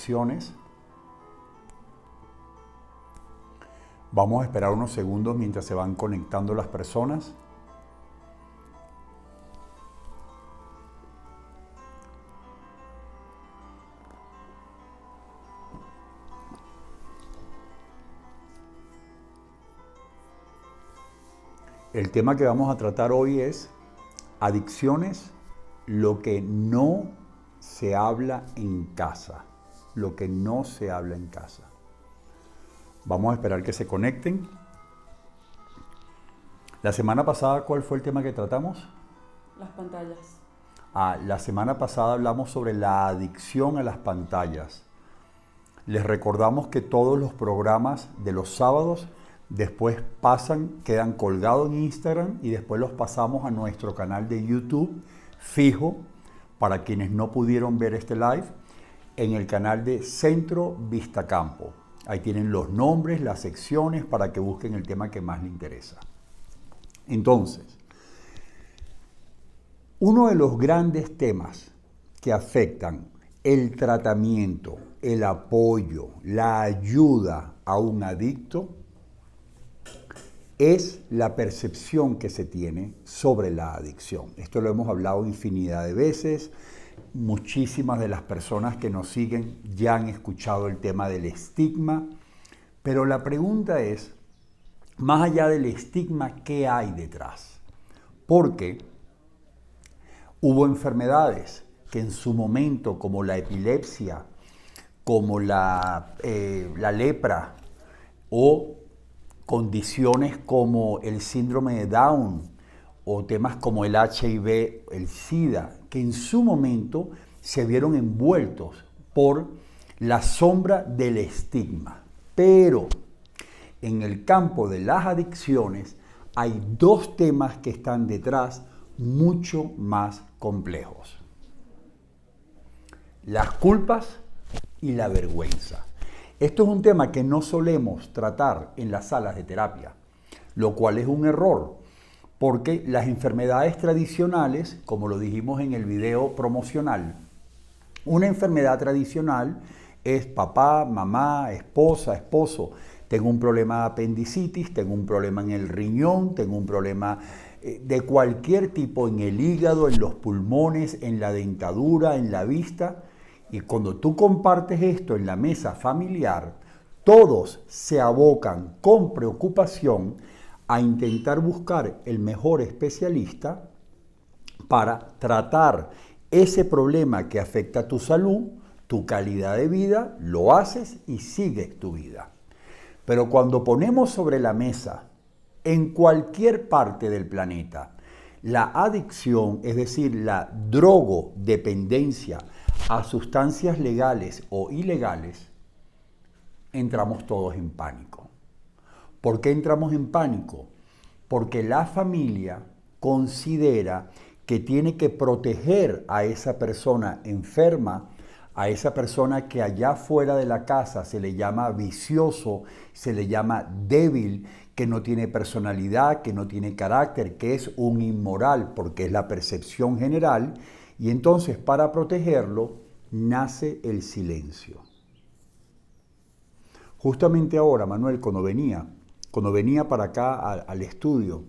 adicciones. Vamos a esperar unos segundos mientras se van conectando las personas. El tema que vamos a tratar hoy es adicciones, lo que no se habla en casa. Lo que no se habla en casa. Vamos a esperar que se conecten. La semana pasada, ¿cuál fue el tema que tratamos? Las pantallas. La semana pasada hablamos sobre la adicción a las pantallas. Les recordamos que todos los programas de los sábados después quedan colgados en Instagram y después los pasamos a nuestro canal de YouTube fijo para quienes no pudieron ver este live en el canal de Centro Vistacampo. Ahí tienen los nombres, las secciones para que busquen el tema que más les interesa. Entonces, uno de los grandes temas que afectan el tratamiento, el apoyo, la ayuda a un adicto es la percepción que se tiene sobre la adicción. Esto lo hemos hablado infinidad de veces. Muchísimas de las personas que nos siguen ya han escuchado el tema del estigma, pero la pregunta es, más allá del estigma, ¿qué hay detrás? Porque hubo enfermedades que en su momento, como la epilepsia, como la lepra o condiciones como el síndrome de Down o temas como el HIV, el SIDA, que en su momento se vieron envueltos por la sombra del estigma. Pero en el campo de las adicciones hay dos temas que están detrás mucho más complejos: las culpas y la vergüenza. Esto es un tema que no solemos tratar en las salas de terapia, lo cual es un error, porque las enfermedades tradicionales, como lo dijimos en el video promocional, una enfermedad tradicional es papá, mamá, esposa, esposo. Tengo un problema de apendicitis, tengo un problema en el riñón, tengo un problema de cualquier tipo en el hígado, en los pulmones, en la dentadura, en la vista. Y cuando tú compartes esto en la mesa familiar, todos se abocan con preocupación a intentar buscar el mejor especialista para tratar ese problema que afecta tu salud, tu calidad de vida, lo haces y sigues tu vida. Pero cuando ponemos sobre la mesa, en cualquier parte del planeta, la adicción, es decir, la drogodependencia a sustancias legales o ilegales, entramos todos en pánico. ¿Por qué entramos en pánico? Porque la familia considera que tiene que proteger a esa persona enferma, a esa persona que allá fuera de la casa se le llama vicioso, se le llama débil, que no tiene personalidad, que no tiene carácter, que es un inmoral, porque es la percepción general. Y entonces, para protegerlo, nace el silencio. Justamente ahora, Manuel, cuando venía para acá al estudio,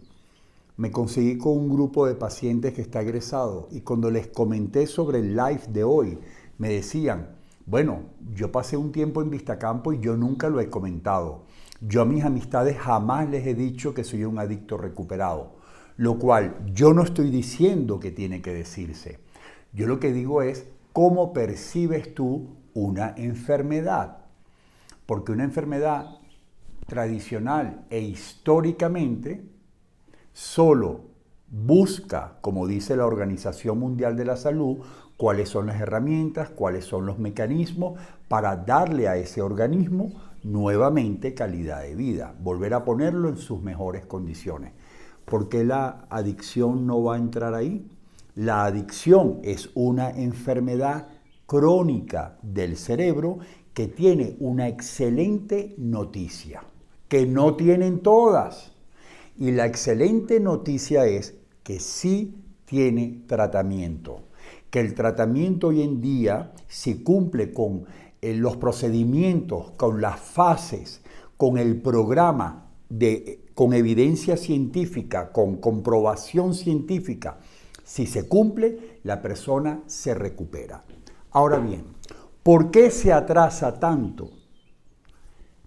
me conseguí con un grupo de pacientes que está egresado y cuando les comenté sobre el live de hoy, me decían, bueno, yo pasé un tiempo en Vistacampo y yo nunca lo he comentado. Yo a mis amistades jamás les he dicho que soy un adicto recuperado, lo cual yo no estoy diciendo que tiene que decirse. Yo lo que digo es cómo percibes tú una enfermedad. Porque una enfermedad tradicional e históricamente solo busca, como dice la Organización Mundial de la Salud, cuáles son las herramientas, cuáles son los mecanismos para darle a ese organismo nuevamente calidad de vida, volver a ponerlo en sus mejores condiciones. ¿Por qué la adicción no va a entrar ahí? La adicción es una enfermedad crónica del cerebro que tiene una excelente noticia, que no tienen todas. Y la excelente noticia es que sí tiene tratamiento, que el tratamiento hoy en día, si cumple con los procedimientos, con las fases, con el programa, con evidencia científica, con comprobación científica, si se cumple, la persona se recupera. Ahora bien, ¿por qué se atrasa tanto?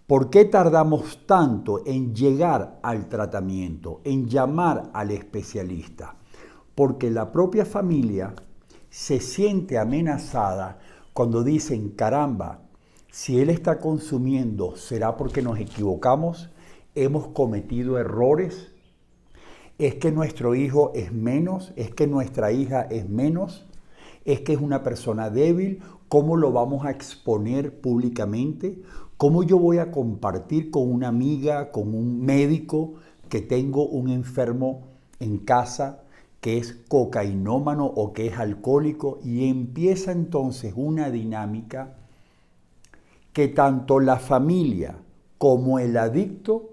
¿Por qué tardamos tanto en llegar al tratamiento, en llamar al especialista? Porque la propia familia se siente amenazada cuando dicen, caramba, si él está consumiendo, ¿será porque nos equivocamos? ¿Hemos cometido errores? ¿Es que nuestro hijo es menos? ¿Es que nuestra hija es menos? ¿Es que es una persona débil? ¿Cómo lo vamos a exponer públicamente? ¿Cómo yo voy a compartir con una amiga, con un médico, que tengo un enfermo en casa que es cocainómano o que es alcohólico? Y empieza entonces una dinámica que tanto la familia como el adicto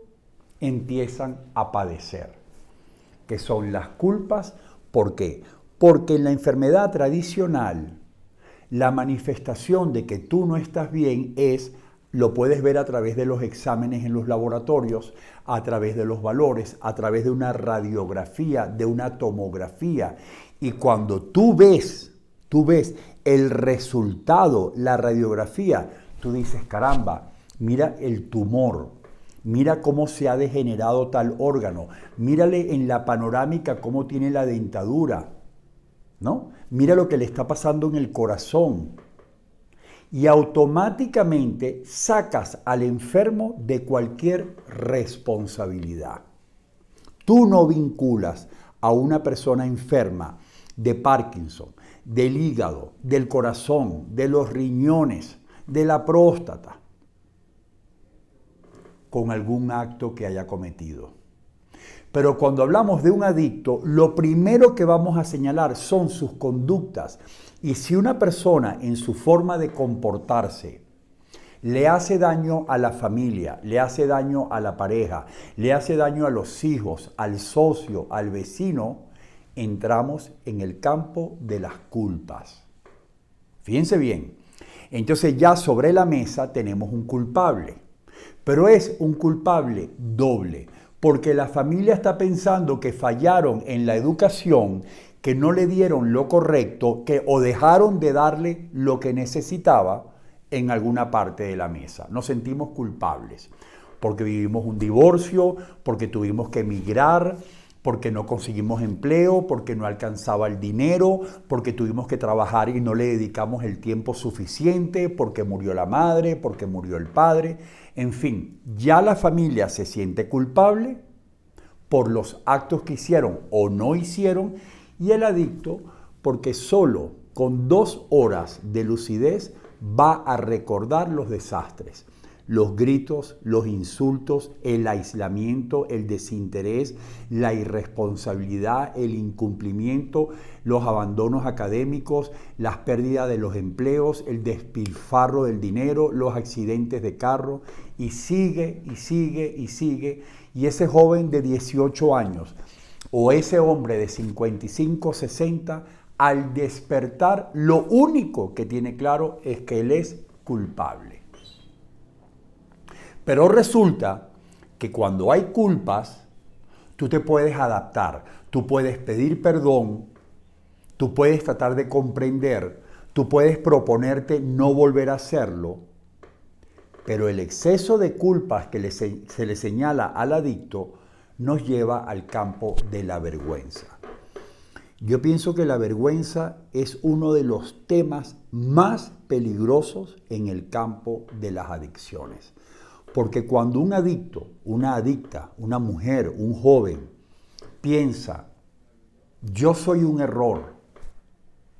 empiezan a padecer, que son las culpas. ¿Por qué? Porque en la enfermedad tradicional, la manifestación de que tú no estás bien lo puedes ver a través de los exámenes en los laboratorios, a través de los valores, a través de una radiografía, de una tomografía. Y cuando tú ves el resultado, la radiografía, tú dices, caramba, mira el tumor, mira cómo se ha degenerado tal órgano, mírale en la panorámica cómo tiene la dentadura, ¿no? Mira lo que le está pasando en el corazón. Y automáticamente sacas al enfermo de cualquier responsabilidad. Tú no vinculas a una persona enferma de Parkinson, del hígado, del corazón, de los riñones, de la próstata, con algún acto que haya cometido. Pero cuando hablamos de un adicto, lo primero que vamos a señalar son sus conductas. Y si una persona en su forma de comportarse le hace daño a la familia, le hace daño a la pareja, le hace daño a los hijos, al socio, al vecino, entramos en el campo de las culpas. Fíjense bien, entonces ya sobre la mesa tenemos un culpable, pero es un culpable doble, porque la familia está pensando que fallaron en la educación, que no le dieron lo correcto, o dejaron de darle lo que necesitaba en alguna parte de la mesa. Nos sentimos culpables porque vivimos un divorcio, porque tuvimos que emigrar, porque no conseguimos empleo, porque no alcanzaba el dinero, porque tuvimos que trabajar y no le dedicamos el tiempo suficiente, porque murió la madre, porque murió el padre. En fin, ya la familia se siente culpable por los actos que hicieron o no hicieron, y el adicto porque solo con 2 horas de lucidez va a recordar los desastres, los gritos, los insultos, el aislamiento, el desinterés, la irresponsabilidad, el incumplimiento, los abandonos académicos, las pérdidas de los empleos, el despilfarro del dinero, los accidentes de carro, y sigue, y sigue, y sigue. Y ese joven de 18 años o ese hombre de 55, 60, al despertar, lo único que tiene claro es que él es culpable. Pero resulta que cuando hay culpas, tú te puedes adaptar, tú puedes pedir perdón, tú puedes tratar de comprender, tú puedes proponerte no volver a hacerlo, pero el exceso de culpas que se le señala al adicto nos lleva al campo de la vergüenza. Yo pienso que la vergüenza es uno de los temas más peligrosos en el campo de las adicciones. Porque cuando un adicto, una adicta, una mujer, un joven, piensa, yo soy un error,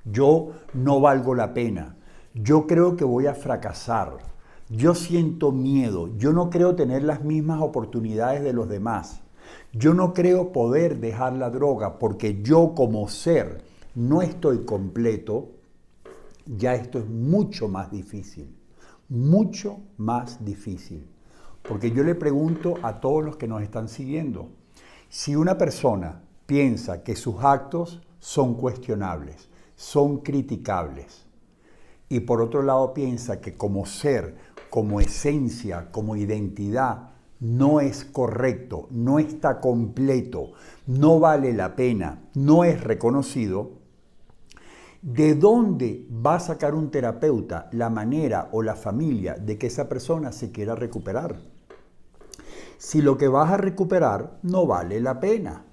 yo no valgo la pena, yo creo que voy a fracasar, yo siento miedo, yo no creo tener las mismas oportunidades de los demás, yo no creo poder dejar la droga porque yo como ser no estoy completo, ya esto es mucho más difícil, mucho más difícil. Porque yo le pregunto a todos los que nos están siguiendo, si una persona piensa que sus actos son cuestionables, son criticables, y por otro lado piensa que como ser, como esencia, como identidad, no es correcto, no está completo, no vale la pena, no es reconocido, ¿de dónde va a sacar un terapeuta la manera o la familia de que esa persona se quiera recuperar? Si lo que vas a recuperar no vale la pena.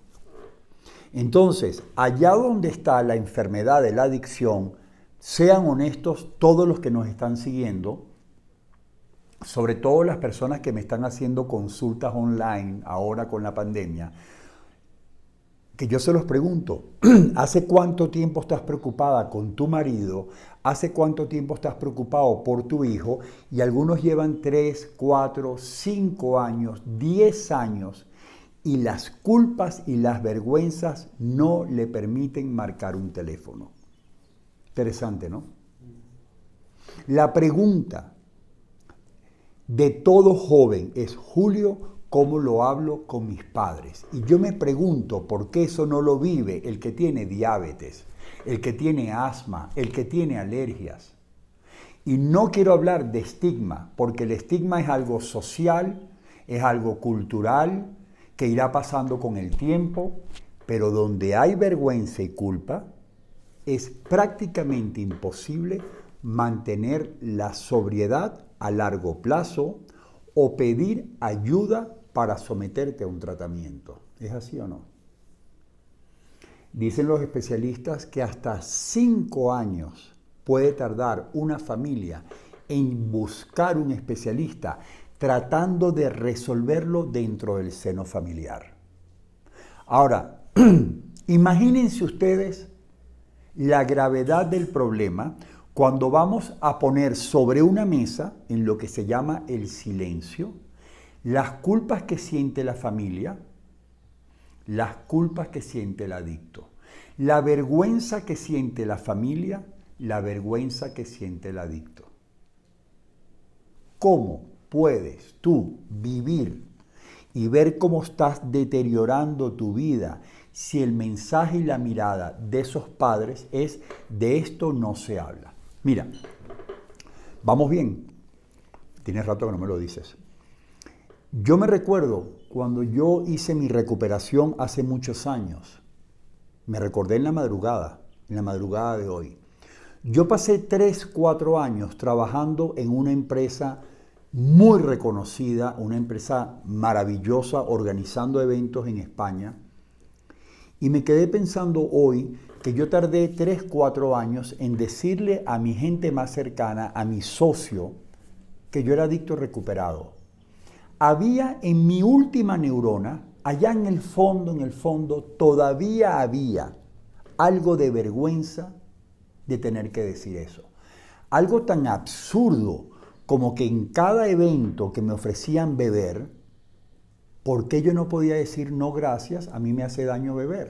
Entonces, allá donde está la enfermedad de la adicción, sean honestos todos los que nos están siguiendo, sobre todo las personas que me están haciendo consultas online ahora con la pandemia, que yo se los pregunto, ¿hace cuánto tiempo estás preocupada con tu marido? ¿Hace cuánto tiempo estás preocupado por tu hijo? Y algunos llevan 3, 4, 5 años, 10 años, y las culpas y las vergüenzas no le permiten marcar un teléfono. Interesante, ¿no? La pregunta de todo joven es: Julio, ¿cómo lo hablo con mis padres? Y yo me pregunto por qué eso no lo vive el que tiene diabetes, el que tiene asma, el que tiene alergias. Y no quiero hablar de estigma, porque el estigma es algo social, es algo cultural, que irá pasando con el tiempo, pero donde hay vergüenza y culpa, es prácticamente imposible mantener la sobriedad a largo plazo o pedir ayuda para someterte a un tratamiento. ¿Es así o no? Dicen los especialistas que hasta 5 años puede tardar una familia en buscar un especialista tratando de resolverlo dentro del seno familiar. Ahora, imagínense ustedes la gravedad del problema cuando vamos a poner sobre una mesa, en lo que se llama el silencio, las culpas que siente la familia, las culpas que siente el adicto, la vergüenza que siente la familia, la vergüenza que siente el adicto. ¿Cómo puedes tú vivir y ver cómo estás deteriorando tu vida si el mensaje y la mirada de esos padres es: de esto no se habla? Mira, vamos bien. Tienes rato que no me lo dices. Yo me recuerdo cuando yo hice mi recuperación hace muchos años. Me recordé en la madrugada de hoy. Yo pasé 3, 4 años trabajando en una empresa muy reconocida, una empresa maravillosa, organizando eventos en España. Y me quedé pensando hoy que yo tardé 3, 4 años en decirle a mi gente más cercana, a mi socio, que yo era adicto recuperado. Había en mi última neurona, allá en el fondo, todavía había algo de vergüenza de tener que decir eso. Algo tan absurdo como que en cada evento que me ofrecían beber, ¿por qué yo no podía decir no gracias? A mí me hace daño beber.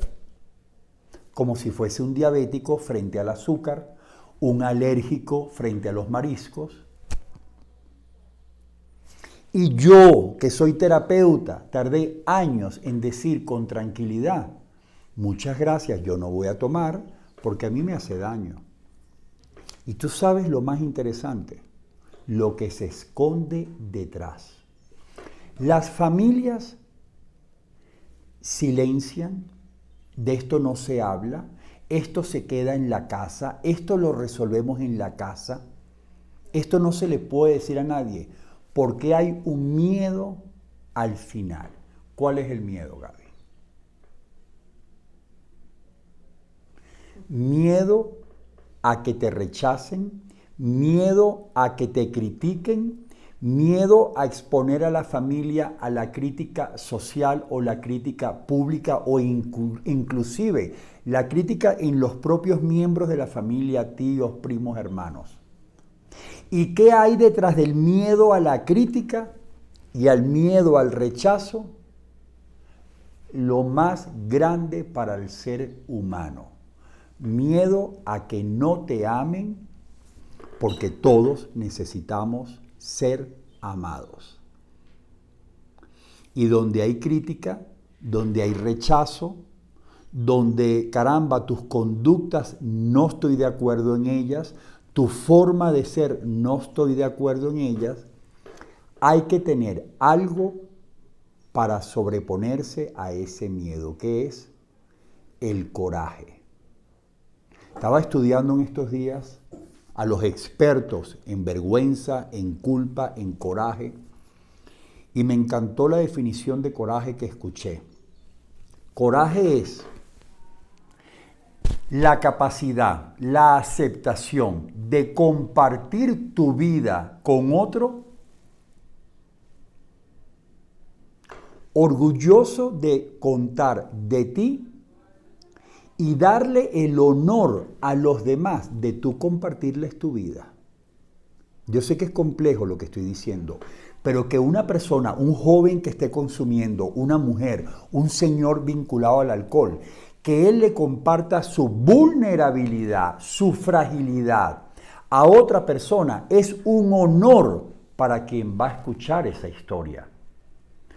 Como si fuese un diabético frente al azúcar, un alérgico frente a los mariscos. Y yo, que soy terapeuta, tardé años en decir con tranquilidad: muchas gracias, yo no voy a tomar porque a mí me hace daño. Y tú sabes lo más interesante, lo que se esconde detrás. Las familias silencian, de esto no se habla, esto se queda en la casa, esto lo resolvemos en la casa, esto no se le puede decir a nadie, porque hay un miedo al final. ¿Cuál es el miedo, Gaby? Miedo a que te rechacen, miedo a que te critiquen, miedo a exponer a la familia a la crítica social o la crítica pública o inclusive la crítica en los propios miembros de la familia, tíos, primos, hermanos. ¿Y qué hay detrás del miedo a la crítica y al miedo al rechazo? Lo más grande para el ser humano. Miedo a que no te amen, porque todos necesitamos ser amados. Y donde hay crítica, donde hay rechazo, donde, caramba, tus conductas no estoy de acuerdo en ellas, tu forma de ser, no estoy de acuerdo en ellas, hay que tener algo para sobreponerse a ese miedo, que es el coraje. Estaba estudiando en estos días a los expertos en vergüenza, en culpa, en coraje, y me encantó la definición de coraje que escuché. Coraje es la capacidad, la aceptación de compartir tu vida con otro, orgulloso de contar de ti y darle el honor a los demás de tú compartirles tu vida. Yo sé que es complejo lo que estoy diciendo, pero que una persona, un joven que esté consumiendo, una mujer, un señor vinculado al alcohol, que él le comparta su vulnerabilidad, su fragilidad a otra persona, es un honor para quien va a escuchar esa historia.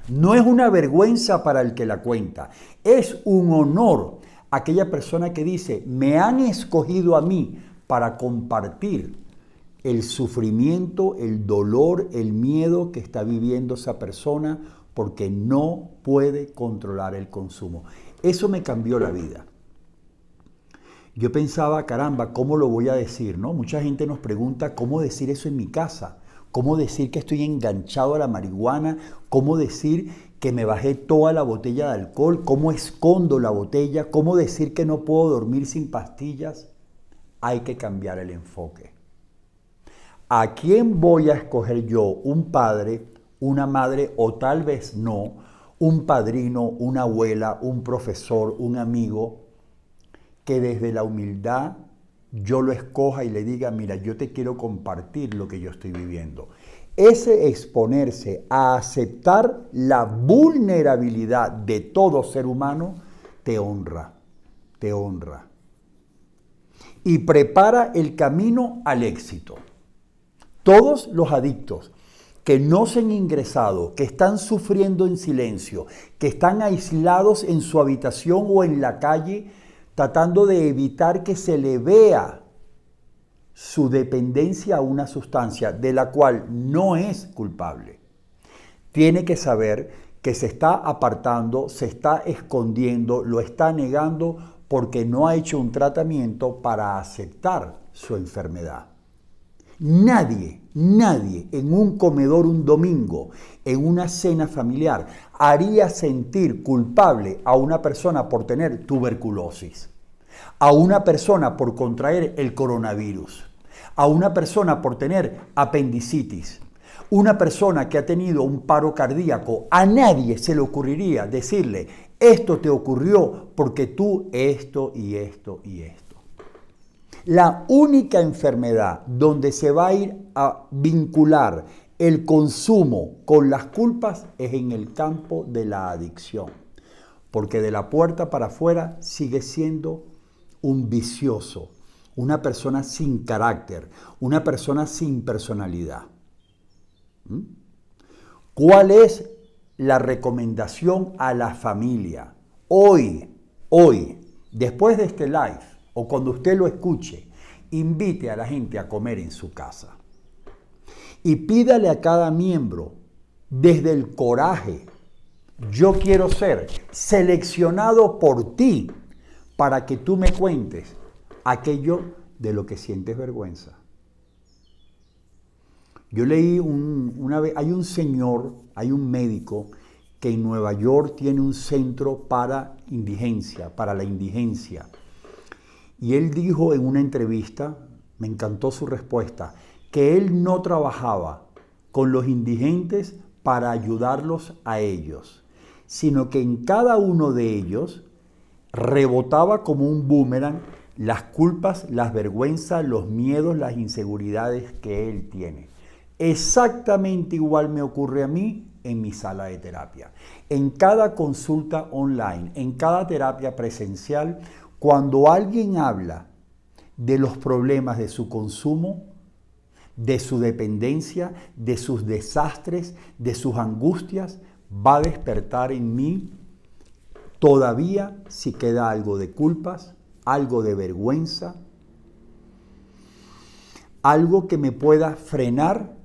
No es una vergüenza para el que la cuenta, es un honor a aquella persona que dice, me han escogido a mí para compartir el sufrimiento, el dolor, el miedo que está viviendo esa persona porque no puede controlar el consumo. Eso me cambió la vida. Yo pensaba, caramba, ¿cómo lo voy a decir? ¿No? Mucha gente nos pregunta cómo decir eso en mi casa, cómo decir que estoy enganchado a la marihuana, cómo decir que me bajé toda la botella de alcohol, cómo escondo la botella, cómo decir que no puedo dormir sin pastillas. Hay que cambiar el enfoque. ¿A quién voy a escoger yo? ¿Un padre, una madre o tal vez no? ¿Un padrino, una abuela, un profesor, un amigo? Que desde la humildad yo lo escoja y le diga, mira, yo te quiero compartir lo que yo estoy viviendo. Ese exponerse a aceptar la vulnerabilidad de todo ser humano te honra, te honra. Y prepara el camino al éxito. Todos los adictos que no se han ingresado, que están sufriendo en silencio, que están aislados en su habitación o en la calle, tratando de evitar que se le vea su dependencia a una sustancia de la cual no es culpable. Tiene que saber que se está apartando, se está escondiendo, lo está negando porque no ha hecho un tratamiento para aceptar su enfermedad. Nadie en un comedor un domingo, en una cena familiar, haría sentir culpable a una persona por tener tuberculosis, a una persona por contraer el coronavirus, a una persona por tener apendicitis, una persona que ha tenido un paro cardíaco. A nadie se le ocurriría decirle, esto te ocurrió porque tú esto y esto y esto. La única enfermedad donde se va a ir a vincular el consumo con las culpas es en el campo de la adicción. Porque de la puerta para afuera sigue siendo un vicioso, una persona sin carácter, una persona sin personalidad. ¿Cuál es la recomendación a la familia? Hoy, después de este live, o cuando usted lo escuche, invite a la gente a comer en su casa. Y pídale a cada miembro, desde el coraje, yo quiero ser seleccionado por ti para que tú me cuentes aquello de lo que sientes vergüenza. Yo leí una vez, hay un señor, hay un médico que en Nueva York tiene un centro para indigencia, para la indigencia. Y él dijo en una entrevista, me encantó su respuesta, que él no trabajaba con los indigentes para ayudarlos a ellos, sino que en cada uno de ellos rebotaba como un boomerang las culpas, las vergüenzas, los miedos, las inseguridades que él tiene. Exactamente igual me ocurre a mí en mi sala de terapia. En cada consulta online, en cada terapia presencial, cuando alguien habla de los problemas de su consumo, de su dependencia, de sus desastres, de sus angustias, va a despertar en mí todavía si queda algo de culpas, algo de vergüenza, algo que me pueda frenar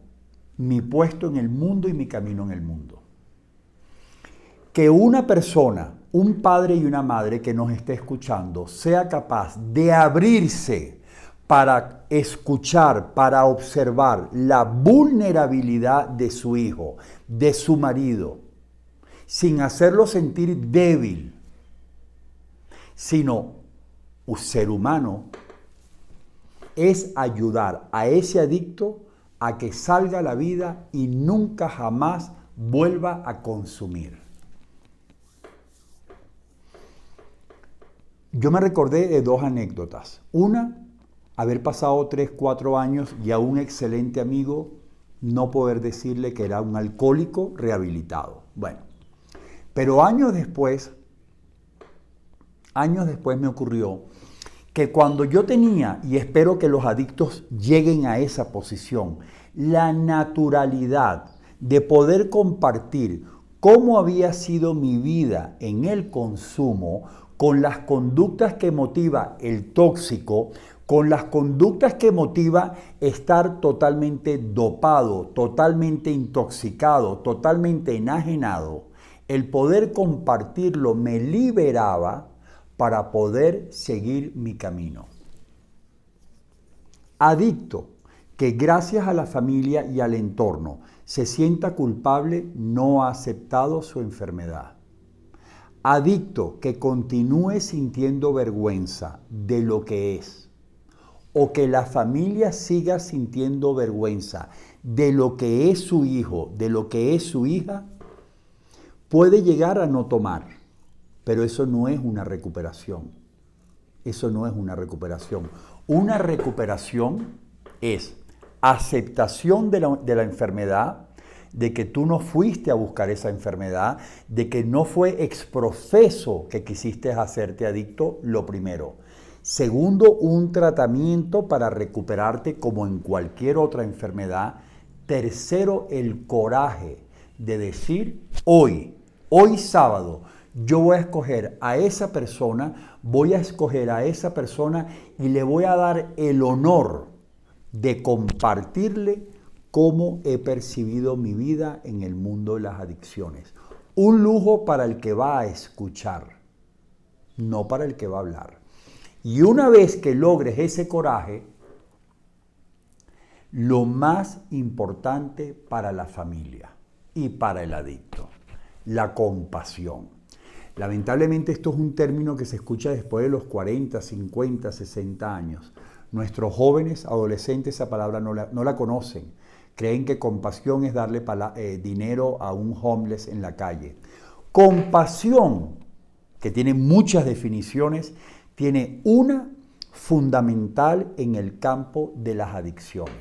mi puesto en el mundo y mi camino en el mundo. Que una persona, un padre y una madre que nos esté escuchando, sea capaz de abrirse para escuchar, para observar la vulnerabilidad de su hijo, de su marido, sin hacerlo sentir débil, sino un ser humano, es ayudar a ese adicto a que salga a la vida y nunca jamás vuelva a consumir. Yo me recordé de dos anécdotas. Una, haber pasado 3, 4 años y a un excelente amigo no poder decirle que era un alcohólico rehabilitado. Bueno, pero años después me ocurrió que cuando yo tenía, y espero que los adictos lleguen a esa posición, la naturalidad de poder compartir cómo había sido mi vida en el consumo, con las conductas que motiva el tóxico, con las conductas que motiva estar totalmente dopado, totalmente intoxicado, totalmente enajenado, el poder compartirlo me liberaba para poder seguir mi camino. Adicto que gracias a la familia y al entorno se sienta culpable, no ha aceptado su enfermedad. Adicto que continúe sintiendo vergüenza de lo que es, o que la familia siga sintiendo vergüenza de lo que es su hijo, de lo que es su hija, puede llegar a no tomar, pero eso no es una recuperación. Eso no es una recuperación. Una recuperación es aceptación de la enfermedad, de que tú no fuiste a buscar esa enfermedad, de que no fue exprofeso que quisiste hacerte adicto, lo primero. Segundo, un tratamiento para recuperarte como en cualquier otra enfermedad. Tercero, el coraje de decir hoy sábado, yo voy a escoger a esa persona, y le voy a dar el honor de compartirle cómo he percibido mi vida en el mundo de las adicciones. Un lujo para el que va a escuchar, no para el que va a hablar. Y una vez que logres ese coraje, lo más importante para la familia y para el adicto, la compasión. Lamentablemente esto es un término que se escucha después de los 40, 50, 60 años. Nuestros jóvenes, adolescentes, esa palabra no la conocen. Creen que compasión es darle dinero a un homeless en la calle. Compasión, que tiene muchas definiciones, tiene una fundamental en el campo de las adicciones.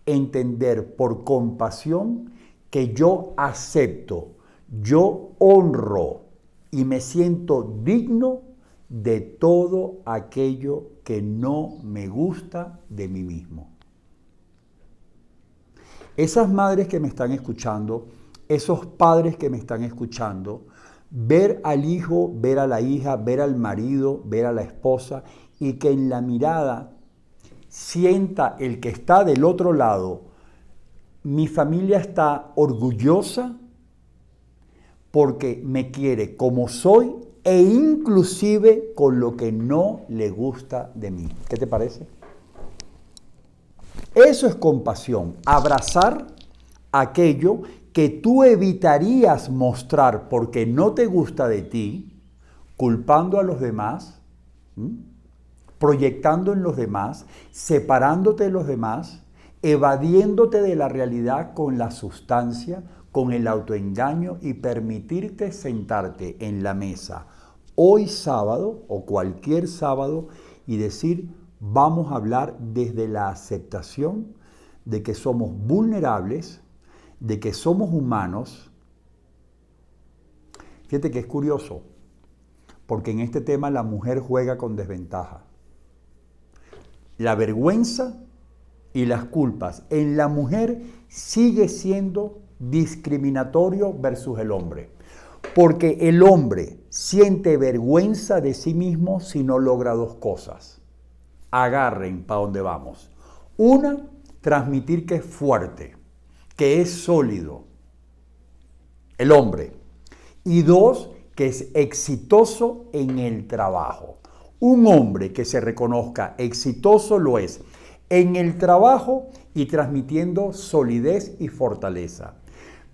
Entender por compasión que yo acepto, yo honro y me siento digno de todo aquello que no me gusta de mí mismo. Esas madres que me están escuchando, esos padres que me están escuchando, ver al hijo, ver a la hija, ver al marido, ver a la esposa, y que en la mirada sienta el que está del otro lado, mi familia está orgullosa porque me quiere como soy e inclusive con lo que no le gusta de mí. ¿Qué te parece? Eso es compasión, abrazar aquello que tú evitarías mostrar porque no te gusta de ti, culpando a los demás, proyectando en los demás, separándote de los demás, evadiéndote de la realidad con la sustancia, con el autoengaño, y permitirte sentarte en la mesa hoy sábado o cualquier sábado y decir: vamos a hablar desde la aceptación de que somos vulnerables, de que somos humanos. Fíjate que es curioso, porque en este tema la mujer juega con desventaja. La vergüenza y las culpas en la mujer sigue siendo discriminatorio versus el hombre, porque el hombre siente vergüenza de sí mismo si no logra dos cosas. Agarren para dónde vamos. Una, transmitir que es fuerte, que es sólido, el hombre. Y dos, que es exitoso en el trabajo. Un hombre que se reconozca exitoso lo es en el trabajo y transmitiendo solidez y fortaleza.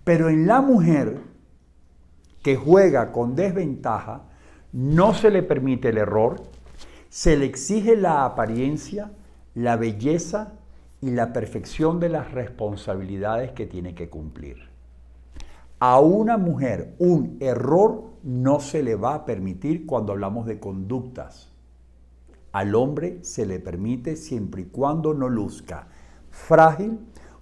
Pero en la mujer que juega con desventaja, no se le permite el error, se le exige la apariencia, la belleza y la perfección de las responsabilidades que tiene que cumplir. A una mujer un error no se le va a permitir cuando hablamos de conductas. Al hombre se le permite siempre y cuando no luzca frágil,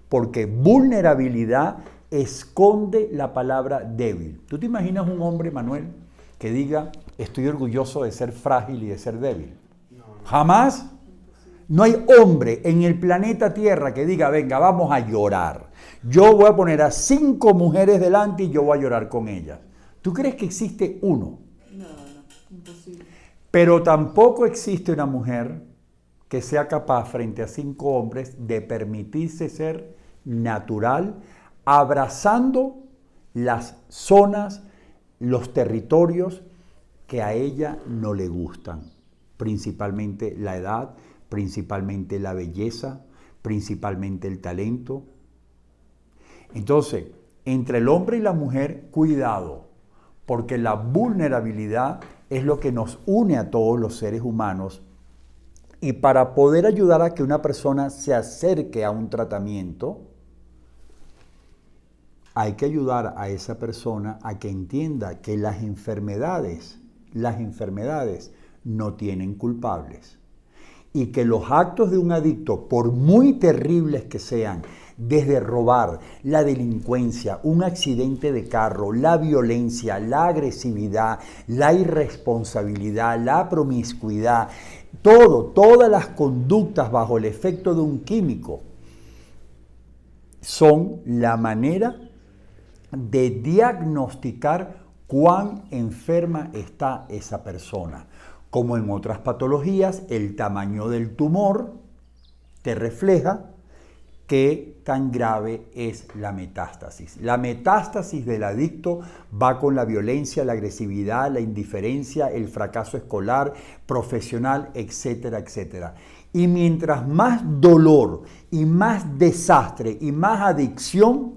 porque vulnerabilidad esconde la palabra débil. ¿Tú te imaginas un hombre, Manuel, que diga, estoy orgulloso de ser frágil y de ser débil? No. ¿Jamás? No hay hombre en el planeta Tierra que diga, venga, vamos a llorar. Yo voy a poner a 5 mujeres delante y yo voy a llorar con ellas. ¿Tú crees que existe uno? No, imposible. Pero tampoco existe una mujer que sea capaz frente a 5 hombres de permitirse ser natural, abrazando las zonas, los territorios que a ella no le gustan, principalmente la edad, principalmente la belleza, principalmente el talento. Entonces, entre el hombre y la mujer, cuidado, porque la vulnerabilidad es lo que nos une a todos los seres humanos, y para poder ayudar a que una persona se acerque a un tratamiento, hay que ayudar a esa persona a que entienda que las enfermedades no tienen culpables. Y que los actos de un adicto, por muy terribles que sean, desde robar, la delincuencia, un accidente de carro, la violencia, la agresividad, la irresponsabilidad, la promiscuidad, todas las conductas bajo el efecto de un químico, son la manera de diagnosticar cuán enferma está esa persona. Como en otras patologías, el tamaño del tumor te refleja qué tan grave es la metástasis. La metástasis del adicto va con la violencia, la agresividad, la indiferencia, el fracaso escolar, profesional, etcétera, etcétera. Y mientras más dolor y más desastre y más adicción,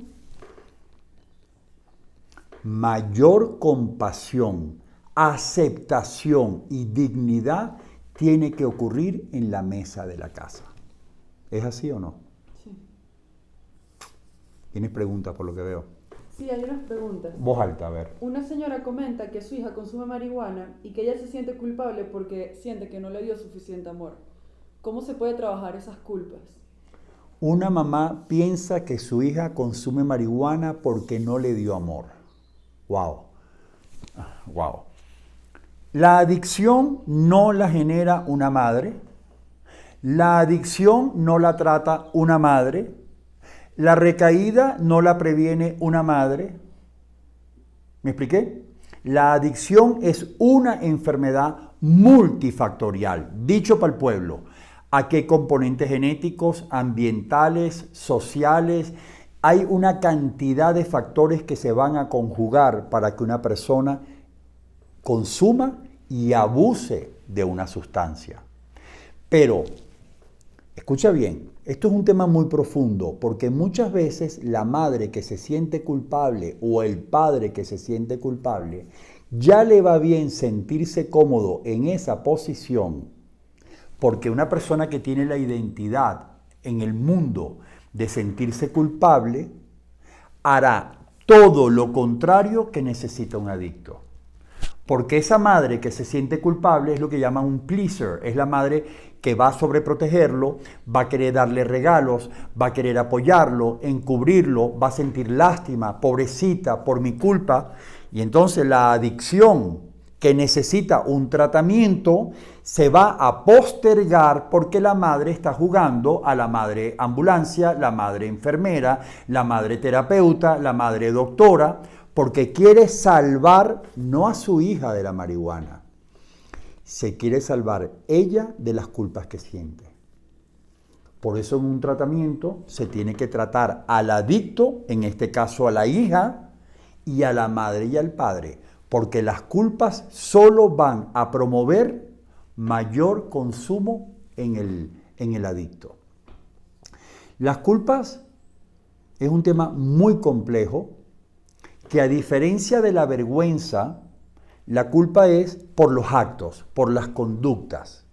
mayor compasión, aceptación y dignidad tiene que ocurrir en la mesa de la casa. ¿Es así o no? Sí. ¿Tienes preguntas por lo que veo? Sí, hay unas preguntas. Voz alta, a ver. Una señora comenta que su hija consume marihuana y que ella se siente culpable porque siente que no le dio suficiente amor. ¿Cómo se puede trabajar esas culpas? Una mamá piensa que su hija consume marihuana porque no le dio amor. Wow. Wow. La adicción no la genera una madre. La adicción no la trata una madre. La recaída no la previene una madre. ¿Me expliqué? La adicción es una enfermedad multifactorial. Dicho para el pueblo, ¿a qué componentes genéticos, ambientales, sociales? Hay una cantidad de factores que se van a conjugar para que una persona consuma y abuse de una sustancia. Pero, escucha bien, esto es un tema muy profundo, porque muchas veces la madre que se siente culpable o el padre que se siente culpable, ya le va bien sentirse cómodo en esa posición, porque una persona que tiene la identidad en el mundo de sentirse culpable, hará todo lo contrario que necesita un adicto. Porque esa madre que se siente culpable es lo que llaman un pleaser, es la madre que va a sobreprotegerlo, va a querer darle regalos, va a querer apoyarlo, encubrirlo, va a sentir lástima, pobrecita, por mi culpa. Y entonces la adicción que necesita un tratamiento se va a postergar porque la madre está jugando a la madre ambulancia, la madre enfermera, la madre terapeuta, la madre doctora, porque quiere salvar no a su hija de la marihuana, se quiere salvar ella de las culpas que siente. Por eso en un tratamiento se tiene que tratar al adicto, en este caso a la hija, y a la madre y al padre, porque las culpas solo van a promover mayor consumo en el adicto. Las culpas es un tema muy complejo, que a diferencia de la vergüenza, la culpa es por los actos, por las conductas.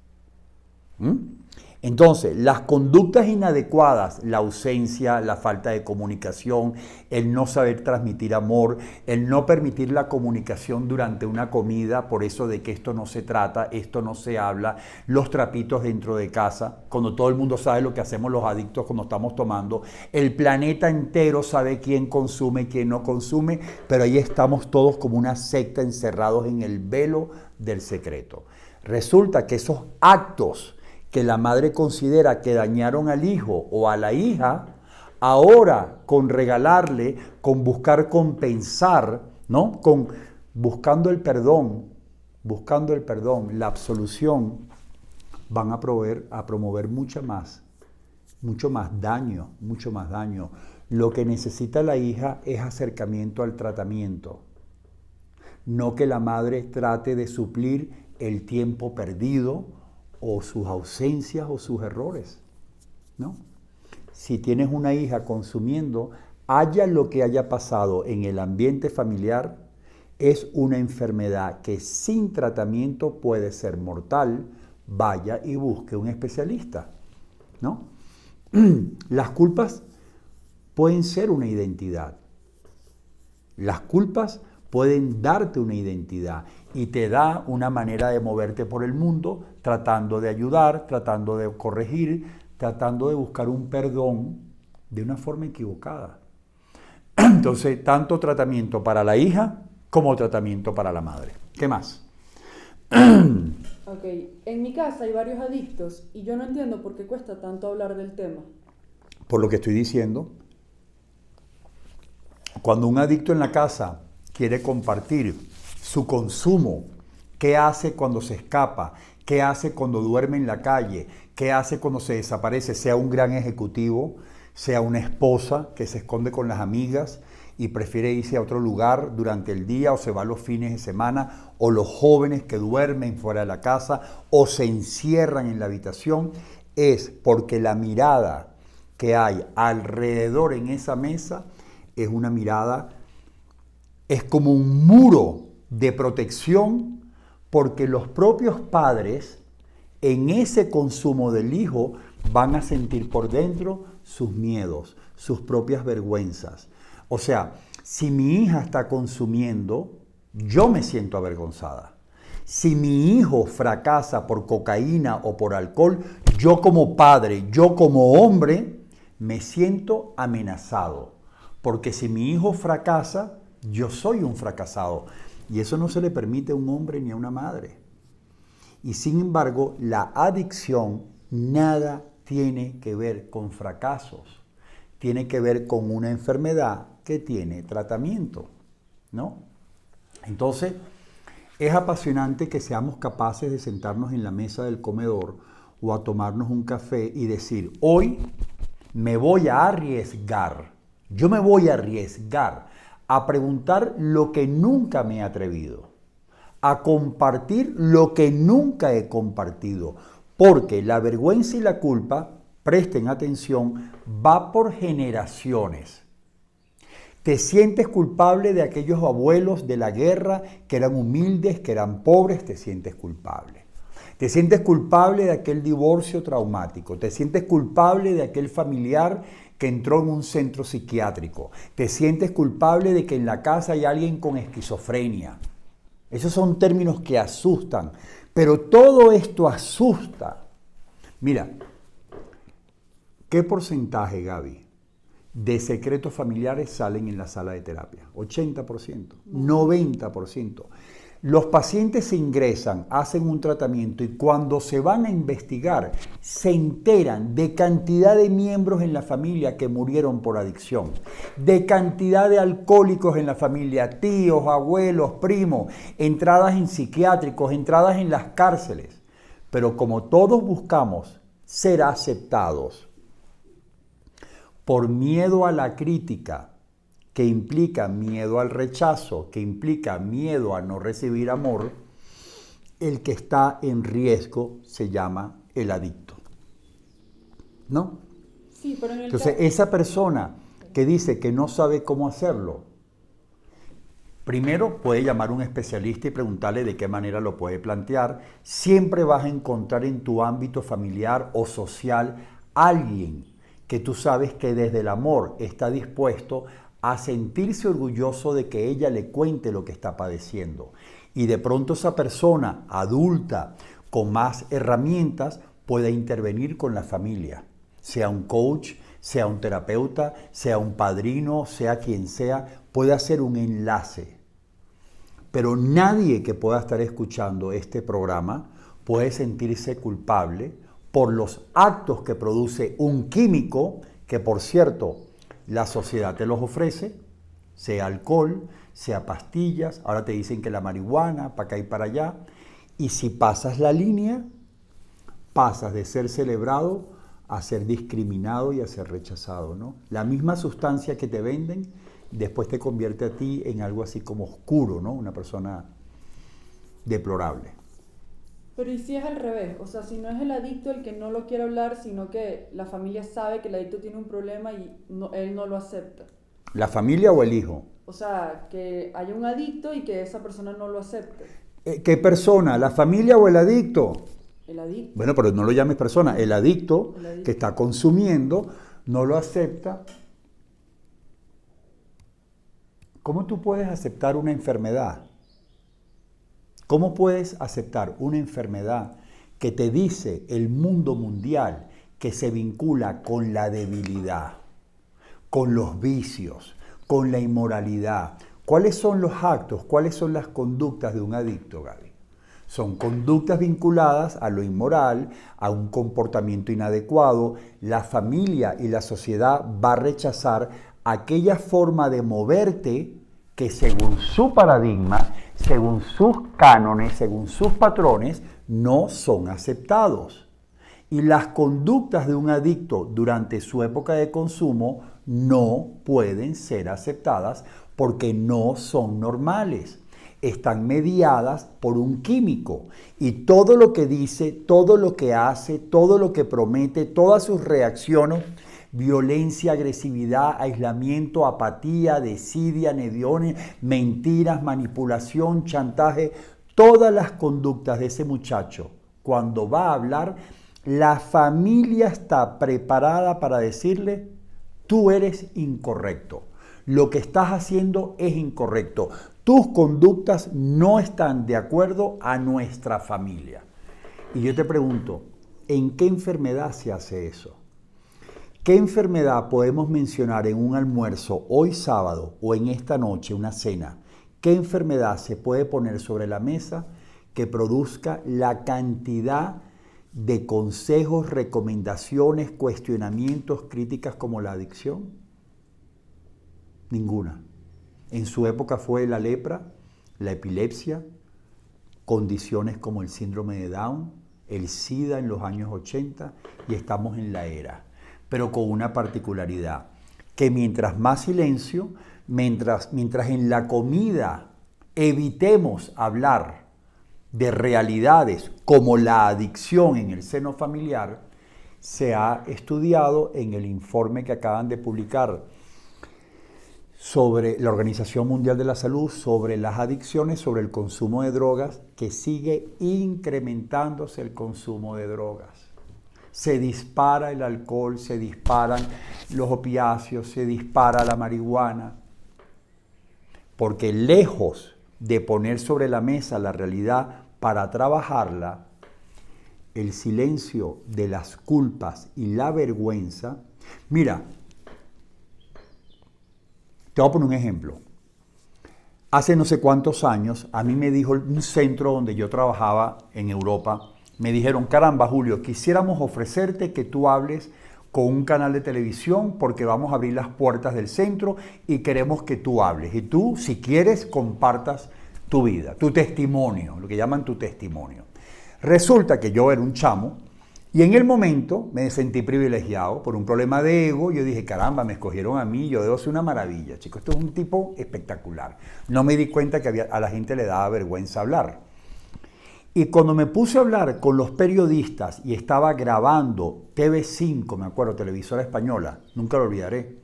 Entonces, las conductas inadecuadas, la ausencia, la falta de comunicación, el no saber transmitir amor, el no permitir la comunicación durante una comida, por eso de que esto no se trata, esto no se habla, los trapitos dentro de casa, cuando todo el mundo sabe lo que hacemos los adictos cuando estamos tomando, el planeta entero sabe quién consume, quién no consume, pero ahí estamos todos como una secta encerrados en el velo del secreto. Resulta que esos actos que la madre considera que dañaron al hijo o a la hija, ahora con regalarle, con buscar compensar, ¿no? Con buscando el perdón, la absolución, van a promover mucho más daño. Lo que necesita la hija es acercamiento al tratamiento, no que la madre trate de suplir el tiempo perdido o sus ausencias o sus errores, ¿no? Si tienes una hija consumiendo, haya lo que haya pasado en el ambiente familiar, es una enfermedad que sin tratamiento puede ser mortal, vaya y busque un especialista, ¿no? Las culpas pueden ser una identidad. Las culpas pueden darte una identidad y te da una manera de moverte por el mundo tratando de ayudar, tratando de corregir, tratando de buscar un perdón de una forma equivocada. Entonces, tanto tratamiento para la hija como tratamiento para la madre. ¿Qué más? Ok, en mi casa hay varios adictos y yo no entiendo por qué cuesta tanto hablar del tema. Por lo que estoy diciendo, cuando un adicto en la casa quiere compartir su consumo, qué hace cuando se escapa, qué hace cuando duerme en la calle, qué hace cuando se desaparece, sea un gran ejecutivo, sea una esposa que se esconde con las amigas y prefiere irse a otro lugar durante el día o se va los fines de semana, o los jóvenes que duermen fuera de la casa o se encierran en la habitación, es porque la mirada que hay alrededor en esa mesa es una mirada, es como un muro de protección, porque los propios padres en ese consumo del hijo van a sentir por dentro sus miedos, sus propias vergüenzas. O sea, si mi hija está consumiendo, yo me siento avergonzada. Si mi hijo fracasa por cocaína o por alcohol, yo como padre, yo como hombre, me siento amenazado. Porque si mi hijo fracasa, yo soy un fracasado. Y eso no se le permite a un hombre ni a una madre. Y sin embargo, la adicción nada tiene que ver con fracasos. Tiene que ver con una enfermedad que tiene tratamiento, ¿no? Entonces, es apasionante que seamos capaces de sentarnos en la mesa del comedor o a tomarnos un café y decir, hoy me voy a arriesgar, yo me voy a arriesgar a preguntar lo que nunca me he atrevido, a compartir lo que nunca he compartido, porque la vergüenza y la culpa, presten atención, va por generaciones. Te sientes culpable de aquellos abuelos de la guerra que eran humildes, que eran pobres, te sientes culpable. Te sientes culpable de aquel divorcio traumático, te sientes culpable de aquel familiar que entró en un centro psiquiátrico, te sientes culpable de que en la casa hay alguien con esquizofrenia. Esos son términos que asustan, pero todo esto asusta. Mira, ¿qué porcentaje, Gaby, de secretos familiares salen en la sala de terapia? 80%, 90%. Los pacientes se ingresan, hacen un tratamiento y cuando se van a investigar se enteran de cantidad de miembros en la familia que murieron por adicción, de cantidad de alcohólicos en la familia, tíos, abuelos, primos, entradas en psiquiátricos, entradas en las cárceles. Pero como todos buscamos ser aceptados, por miedo a la crítica, que implica miedo al rechazo, que implica miedo a no recibir amor, el que está en riesgo se llama el adicto. ¿No? Sí, pero en el Entonces, esa persona que dice que no sabe cómo hacerlo, primero puede llamar a un especialista y preguntarle de qué manera lo puede plantear. Siempre vas a encontrar en tu ámbito familiar o social alguien que tú sabes que desde el amor está dispuesto a sentirse orgulloso de que ella le cuente lo que está padeciendo. Y de pronto esa persona adulta con más herramientas pueda intervenir con la familia, sea un coach, sea un terapeuta, sea un padrino, sea quien sea, puede hacer un enlace. Pero nadie que pueda estar escuchando este programa puede sentirse culpable por los actos que produce un químico que, por cierto, la sociedad te los ofrece, sea alcohol, sea pastillas, ahora te dicen que la marihuana, para acá y para allá, y si pasas la línea, pasas de ser celebrado a ser discriminado y a ser rechazado, ¿no? La misma sustancia que te venden después te convierte a ti en algo así como oscuro, ¿no? Una persona deplorable. Pero ¿y si es al revés? O sea, si no es el adicto el que no lo quiere hablar, sino que la familia sabe que el adicto tiene un problema y él no lo acepta. ¿La familia o el hijo? O sea, que haya un adicto y que esa persona no lo acepte. ¿Qué persona? ¿La familia o el adicto? El adicto. Bueno, pero no lo llames persona. El adicto El adicto. que está consumiendo no lo acepta. ¿Cómo tú puedes aceptar una enfermedad? ¿Cómo puedes aceptar una enfermedad que te dice el mundo mundial que se vincula con la debilidad, con los vicios, con la inmoralidad? ¿Cuáles son los actos, cuáles son las conductas de un adicto, Gaby? Son conductas vinculadas a lo inmoral, a un comportamiento inadecuado. La familia y la sociedad va a rechazar aquella forma de moverte que según su paradigma, según sus cánones, según sus patrones, no son aceptados. Y las conductas de un adicto durante su época de consumo no pueden ser aceptadas porque no son normales. Están mediadas por un químico y todo lo que dice, todo lo que hace, todo lo que promete, todas sus reacciones, violencia, agresividad, aislamiento, apatía, desidia, nediones, mentiras, manipulación, chantaje, todas las conductas de ese muchacho, cuando va a hablar, la familia está preparada para decirle, tú eres incorrecto, lo que estás haciendo es incorrecto, tus conductas no están de acuerdo a nuestra familia. Y yo te pregunto, ¿en qué enfermedad se hace eso? ¿Qué enfermedad podemos mencionar en un almuerzo hoy sábado o en esta noche, una cena? ¿Qué enfermedad se puede poner sobre la mesa que produzca la cantidad de consejos, recomendaciones, cuestionamientos, críticas como la adicción? Ninguna. En su época fue la lepra, la epilepsia, condiciones como el síndrome de Down, el SIDA en los años 80 y estamos en la era. Pero con una particularidad, que mientras más silencio, mientras en la comida evitemos hablar de realidades como la adicción en el seno familiar, se ha estudiado en el informe que acaban de publicar sobre la Organización Mundial de la Salud, sobre las adicciones, sobre el consumo de drogas, que sigue incrementándose el consumo de drogas. Se dispara el alcohol, se disparan los opiáceos, se dispara la marihuana, porque lejos de poner sobre la mesa la realidad para trabajarla, el silencio de las culpas y la vergüenza. Mira, te voy a poner un ejemplo. Hace no sé cuántos años, a mí me dijo un centro donde yo trabajaba en Europa, me dijeron, caramba, Julio, quisiéramos ofrecerte que tú hables con un canal de televisión porque vamos a abrir las puertas del centro y queremos que tú hables. Y tú, si quieres, compartas tu vida, tu testimonio, lo que llaman tu testimonio. Resulta que yo era un chamo Y en el momento me sentí privilegiado por un problema de ego. Yo dije, caramba, me escogieron a mí, yo debo ser una maravilla, chicos. Esto es un tipo espectacular. No me di cuenta que a la gente le daba vergüenza hablar. Y cuando me puse a hablar con los periodistas y estaba grabando TV5, me acuerdo, televisora española, nunca lo olvidaré,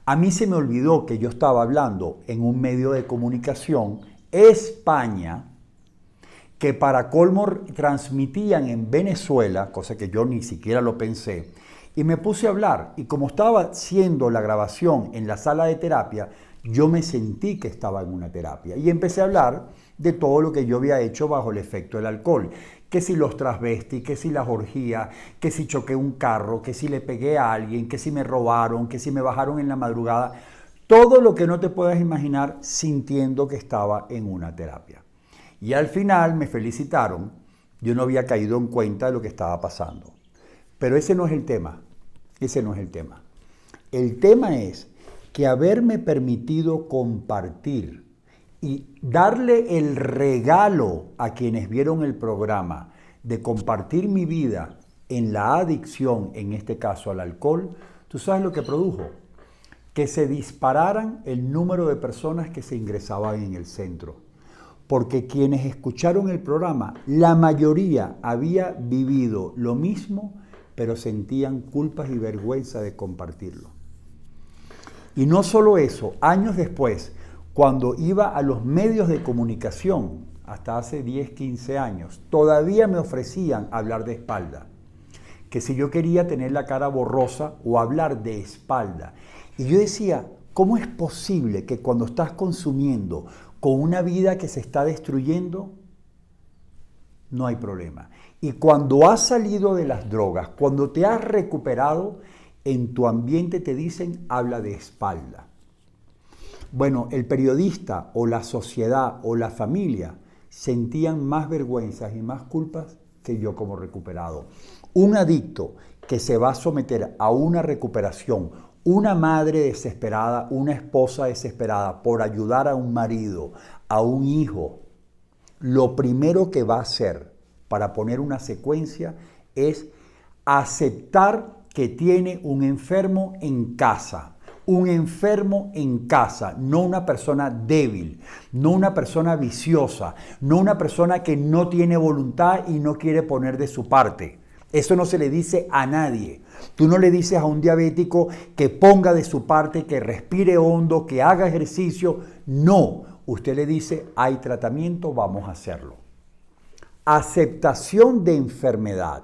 a mí se me olvidó que yo estaba hablando en un medio de comunicación España, que para colmo transmitían en Venezuela, cosa que yo ni siquiera lo pensé, y me puse a hablar, y como estaba haciendo la grabación en la sala de terapia, yo me sentí que estaba en una terapia, y empecé a hablar de todo lo que yo había hecho bajo el efecto del alcohol, que si los transvestis, que si las orgías, que si choqué un carro, que si le pegué a alguien, que si me robaron, que si me bajaron en la madrugada, todo lo que no te puedas imaginar sintiendo que estaba en una terapia. Y al final me felicitaron, yo no había caído en cuenta de lo que estaba pasando. Pero ese no es el tema, ese no es el tema. El tema es que haberme permitido compartir y darle el regalo a quienes vieron el programa de compartir mi vida en la adicción, en este caso al alcohol, ¿tú sabes lo que produjo? Que se dispararan el número de personas que se ingresaban en el centro. Porque quienes escucharon el programa, la mayoría había vivido lo mismo, pero sentían culpas y vergüenza de compartirlo. Y no solo eso, años después, cuando iba a los medios de comunicación, hasta hace 10, 15 años, todavía me ofrecían hablar de espalda. Que si yo quería tener la cara borrosa o hablar de espalda. Y yo decía, ¿cómo es posible que cuando estás consumiendo con una vida que se está destruyendo, no hay problema? Y cuando has salido de las drogas, cuando te has recuperado, en tu ambiente te dicen, habla de espalda. Bueno, el periodista o la sociedad o la familia sentían más vergüenzas y más culpas que yo como recuperado. Un adicto que se va a someter a una recuperación, una madre desesperada, una esposa desesperada por ayudar a un marido, a un hijo, lo primero que va a hacer para poner una secuencia es aceptar que tiene un enfermo en casa. Un enfermo en casa, no una persona débil, no una persona viciosa, no una persona que no tiene voluntad y no quiere poner de su parte. Eso no se le dice a nadie. Tú no le dices a un diabético que ponga de su parte, que respire hondo, que haga ejercicio. No, usted le dice, hay tratamiento, vamos a hacerlo. Aceptación de enfermedad.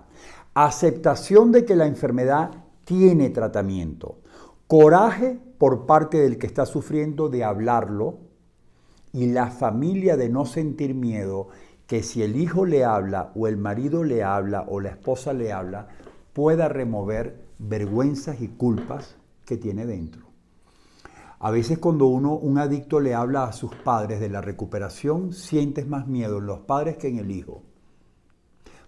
Aceptación de que la enfermedad tiene tratamiento. Coraje por parte del que está sufriendo de hablarlo y la familia de no sentir miedo que si el hijo le habla o el marido le habla o la esposa le habla, pueda remover vergüenzas y culpas que tiene dentro. A veces cuando un adicto le habla a sus padres de la recuperación, sientes más miedo en los padres que en el hijo.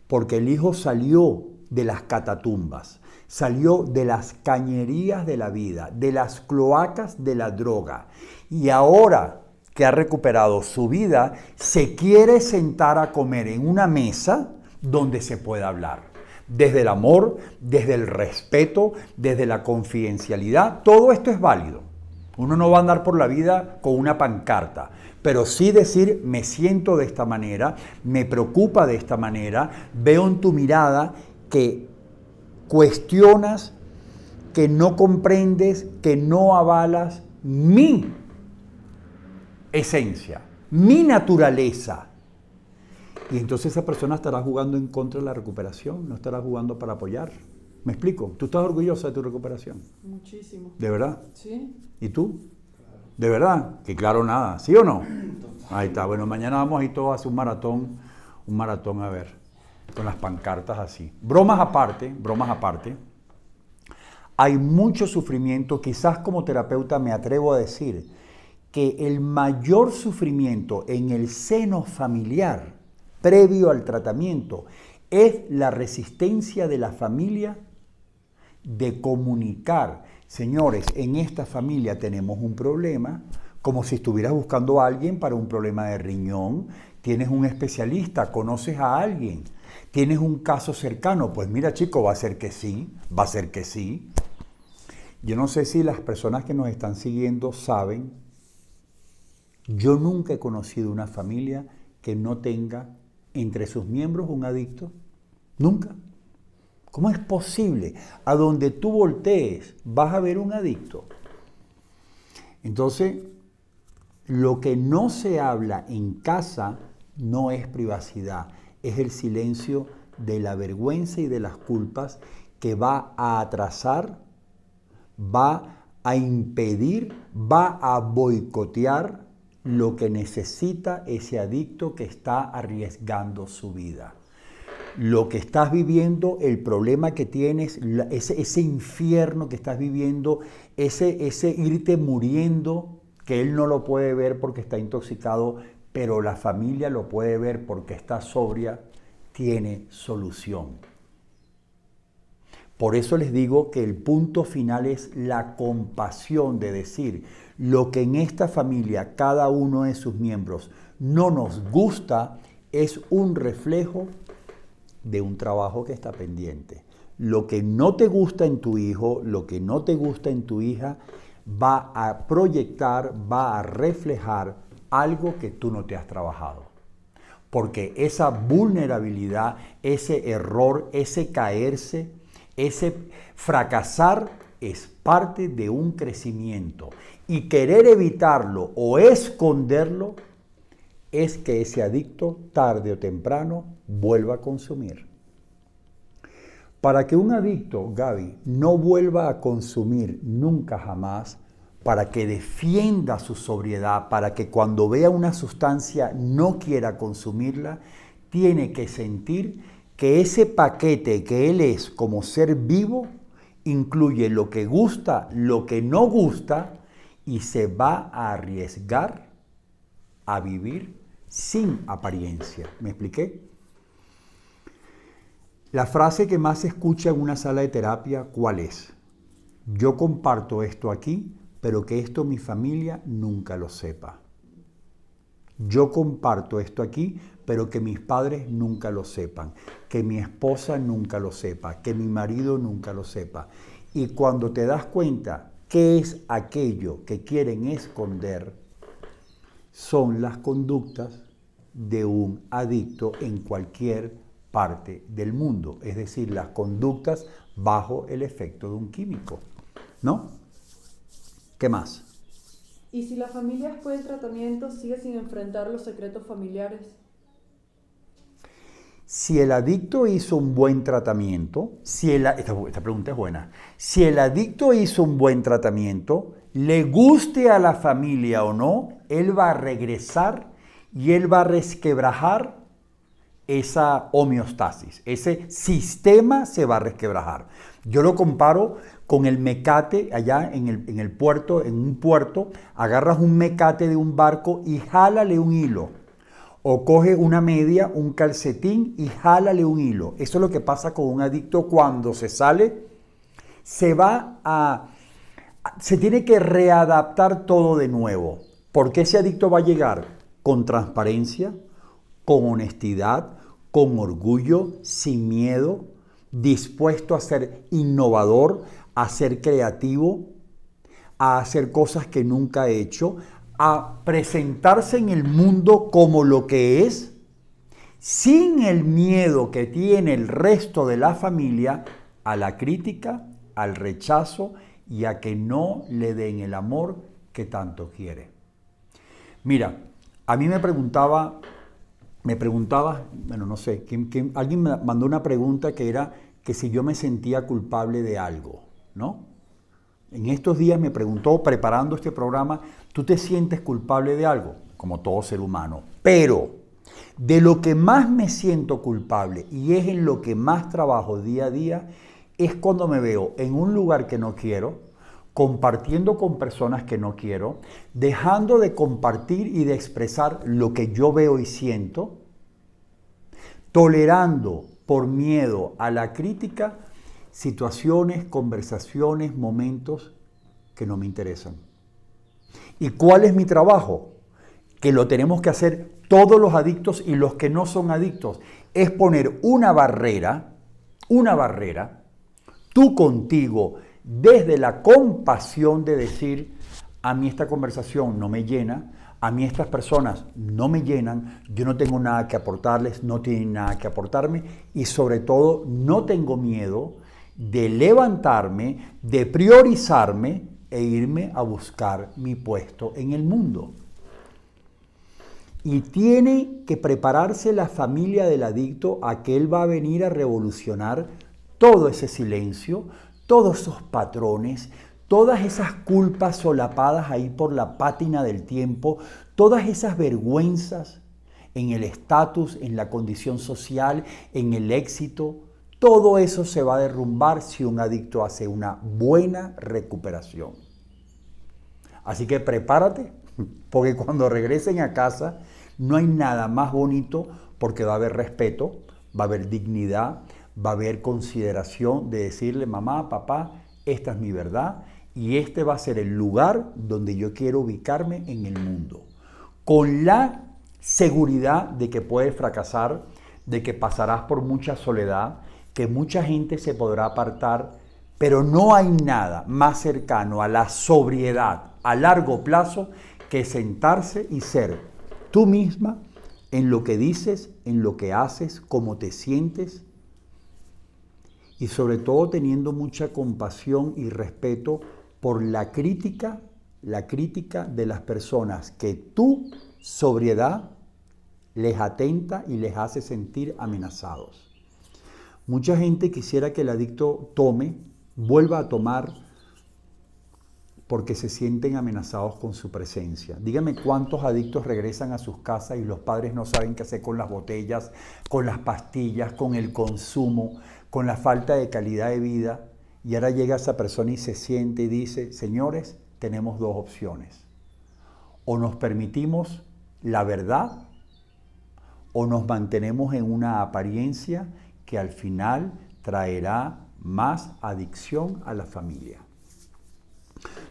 Porque el hijo salió de las catatumbas, salió de las cañerías de la vida, de las cloacas de la droga. Y ahora que ha recuperado su vida, se quiere sentar a comer en una mesa donde se pueda hablar. Desde el amor, desde el respeto, desde la confidencialidad, todo esto es válido. Uno no va a andar por la vida con una pancarta, pero sí decir, me siento de esta manera, me preocupa de esta manera, veo en tu mirada que cuestionas, que no comprendes, que no avalas mi esencia, mi naturaleza. Y entonces esa persona estará jugando en contra de la recuperación, no estará jugando para apoyar. ¿Me explico? ¿Tú estás orgullosa de tu recuperación? Muchísimo. ¿De verdad? Sí. ¿Y tú? ¿De verdad? Que claro, nada. ¿Sí o no? Ahí está. Bueno, mañana vamos a ir todos a hacer un maratón a ver, con las pancartas así. Bromas aparte, hay mucho sufrimiento. Quizás como terapeuta me atrevo a decir que el mayor sufrimiento en el seno familiar previo al tratamiento es la resistencia de la familia de comunicar. Señores, en esta familia tenemos un problema, como si estuvieras buscando a alguien para un problema de riñón, tienes un especialista, conoces a alguien. ¿Tienes un caso cercano? Pues mira, chico, va a ser que sí, va a ser que sí. Yo no sé si las personas que nos están siguiendo saben, yo nunca he conocido una familia que no tenga entre sus miembros un adicto. Nunca. ¿Cómo es posible? A donde tú voltees vas a ver un adicto. Entonces, lo que no se habla en casa no es privacidad, es el silencio de la vergüenza y de las culpas que va a atrasar, va a impedir, va a boicotear lo que necesita ese adicto que está arriesgando su vida. Lo que estás viviendo, el problema que tienes, ese infierno que estás viviendo, ese irte muriendo, que él no lo puede ver porque está intoxicado, pero la familia lo puede ver porque está sobria, tiene solución. Por eso les digo que el punto final es la compasión de decir, lo que en esta familia cada uno de sus miembros no nos gusta es un reflejo de un trabajo que está pendiente. Lo que no te gusta en tu hijo, lo que no te gusta en tu hija, va a proyectar, va a reflejar algo que tú no te has trabajado. Porque esa vulnerabilidad, ese error, ese caerse, ese fracasar es parte de un crecimiento. Y querer evitarlo o esconderlo es que ese adicto tarde o temprano vuelva a consumir. Para que un adicto, Gaby, no vuelva a consumir nunca jamás, para que defienda su sobriedad, para que cuando vea una sustancia no quiera consumirla, tiene que sentir que ese paquete que él es como ser vivo incluye lo que gusta, lo que no gusta y se va a arriesgar a vivir sin apariencia. ¿Me expliqué? La frase que más se escucha en una sala de terapia, ¿cuál es? Yo comparto esto aquí, pero que esto mi familia nunca lo sepa. Yo comparto esto aquí, pero que mis padres nunca lo sepan, que mi esposa nunca lo sepa, que mi marido nunca lo sepa. Y cuando te das cuenta qué es aquello que quieren esconder, son las conductas de un adicto en cualquier parte del mundo, es decir, las conductas bajo el efecto de un químico, ¿no? ¿Qué más? ¿Y si la familia después del tratamiento sigue sin enfrentar los secretos familiares? Si el adicto hizo un buen tratamiento, esta pregunta es buena. Si el adicto hizo un buen tratamiento, le guste a la familia o no, él va a regresar y él va a resquebrajar esa homeostasis. Ese sistema se va a resquebrajar. Yo lo comparo con el mecate allá en el puerto, en un puerto, agarras un mecate de un barco y jálale un hilo. O coge una media, un calcetín y jálale un hilo. Eso es lo que pasa con un adicto cuando se sale. Se tiene que readaptar todo de nuevo. Porque ese adicto va a llegar con transparencia, con honestidad, con orgullo, sin miedo, dispuesto a ser innovador, a ser creativo, a hacer cosas que nunca ha hecho, a presentarse en el mundo como lo que es, sin el miedo que tiene el resto de la familia a la crítica, al rechazo y a que no le den el amor que tanto quiere. Mira, a mí me preguntaba, bueno, no sé, alguien me mandó una pregunta que era que si yo me sentía culpable de algo, ¿no? En estos días me preguntó, preparando este programa, ¿tú te sientes culpable de algo? Como todo ser humano. Pero de lo que más me siento culpable y es en lo que más trabajo día a día, es cuando me veo en un lugar que no quiero, compartiendo con personas que no quiero, dejando de compartir y de expresar lo que yo veo y siento, tolerando por miedo a la crítica situaciones, conversaciones, momentos que no me interesan. ¿Y cuál es mi trabajo? Que lo tenemos que hacer todos los adictos y los que no son adictos, es poner una barrera, tú contigo, desde la compasión de decir, a mí esta conversación no me llena, a mí estas personas no me llenan, yo no tengo nada que aportarles, no tienen nada que aportarme y sobre todo no tengo miedo de levantarme, de priorizarme e irme a buscar mi puesto en el mundo. Y tiene que prepararse la familia del adicto a que él va a venir a revolucionar todo ese silencio, todos esos patrones, todas esas culpas solapadas ahí por la pátina del tiempo, todas esas vergüenzas en el estatus, en la condición social, en el éxito, todo eso se va a derrumbar si un adicto hace una buena recuperación. Así que prepárate, porque cuando regresen a casa no hay nada más bonito porque va a haber respeto, va a haber dignidad, va a haber consideración de decirle, mamá, papá, esta es mi verdad y este va a ser el lugar donde yo quiero ubicarme en el mundo. Con la seguridad de que puedes fracasar, de que pasarás por mucha soledad, que mucha gente se podrá apartar, pero no hay nada más cercano a la sobriedad a largo plazo que sentarse y ser tú misma en lo que dices, en lo que haces, cómo te sientes y sobre todo teniendo mucha compasión y respeto por la crítica de las personas que tu sobriedad les atenta y les hace sentir amenazados. Mucha gente quisiera que el adicto tome, vuelva a tomar porque se sienten amenazados con su presencia. Dígame cuántos adictos regresan a sus casas y los padres no saben qué hacer con las botellas, con las pastillas, con el consumo, con la falta de calidad de vida. Y ahora llega esa persona y se siente y dice, señores, tenemos dos opciones. O nos permitimos la verdad o nos mantenemos en una apariencia que al final traerá más adicción a la familia.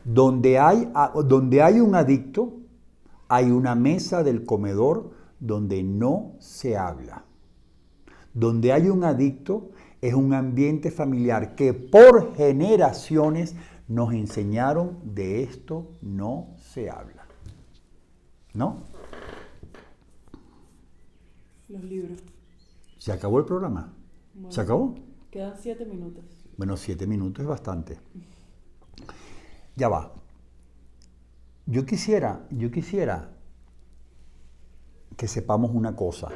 Donde hay un adicto, hay una mesa del comedor donde no se habla. Donde hay un adicto es un ambiente familiar que por generaciones nos enseñaron de esto no se habla. ¿No? Los libros. ¿Se acabó el programa? Bueno, ¿Se acabó? Quedan 7 minutos. Bueno, 7 minutos es bastante. Ya va. Yo quisiera que sepamos una cosa.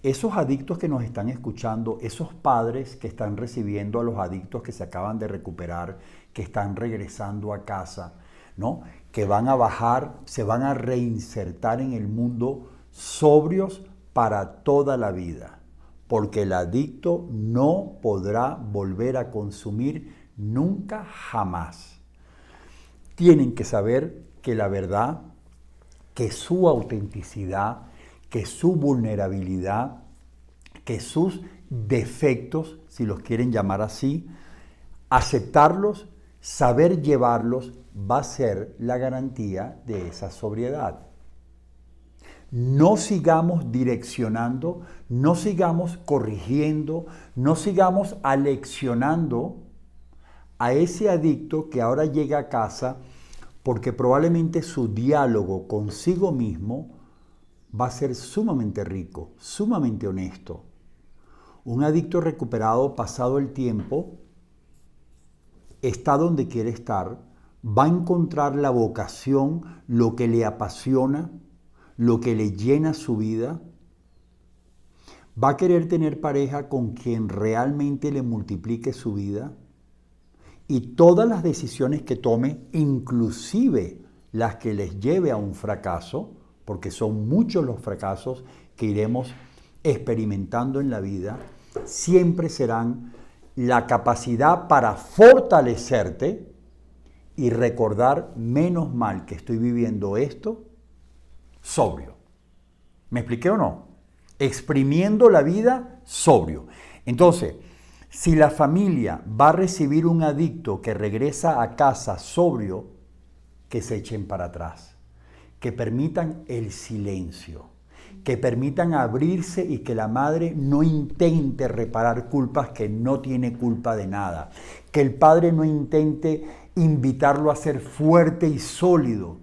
Esos adictos que nos están escuchando, esos padres que están recibiendo a los adictos que se acaban de recuperar, que están regresando a casa, ¿no? Que van a bajar, se van a reinsertar en el mundo sobrios para toda la vida. Porque el adicto no podrá volver a consumir nunca, jamás. Tienen que saber que la verdad, que su autenticidad, que su vulnerabilidad, que sus defectos, si los quieren llamar así, aceptarlos, saber llevarlos, va a ser la garantía de esa sobriedad. No sigamos direccionando, no sigamos corrigiendo, no sigamos aleccionando a ese adicto que ahora llega a casa porque probablemente su diálogo consigo mismo va a ser sumamente rico, sumamente honesto. Un adicto recuperado, pasado el tiempo, está donde quiere estar, va a encontrar la vocación, lo que le apasiona, lo que le llena su vida, va a querer tener pareja con quien realmente le multiplique su vida y todas las decisiones que tome, inclusive las que les lleve a un fracaso, porque son muchos los fracasos que iremos experimentando en la vida, siempre serán la capacidad para fortalecerte y recordar, menos mal que estoy viviendo esto sobrio. ¿Me expliqué o no? Exprimiendo la vida sobrio. Entonces, si la familia va a recibir un adicto que regresa a casa sobrio, que se echen para atrás, que permitan el silencio, que permitan abrirse y que la madre no intente reparar culpas que no tiene culpa de nada. Que el padre no intente invitarlo a ser fuerte y sólido,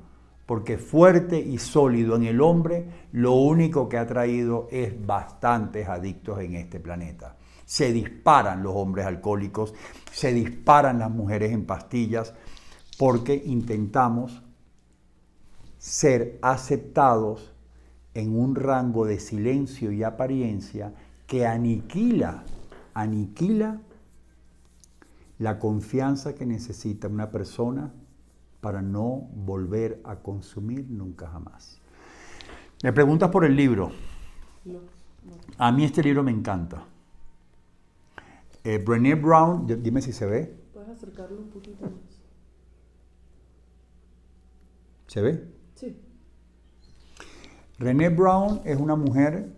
porque fuerte y sólido en el hombre lo único que ha traído es bastantes adictos en este planeta. Se disparan los hombres alcohólicos, se disparan las mujeres en pastillas, porque intentamos ser aceptados en un rango de silencio y apariencia que aniquila la confianza que necesita una persona para no volver a consumir nunca jamás. Me preguntas por el libro. A mí este libro me encanta. Brené Brown, dime si se ve. ¿Puedes acercarlo un poquito más? ¿Se ve? Sí. Brené Brown es una mujer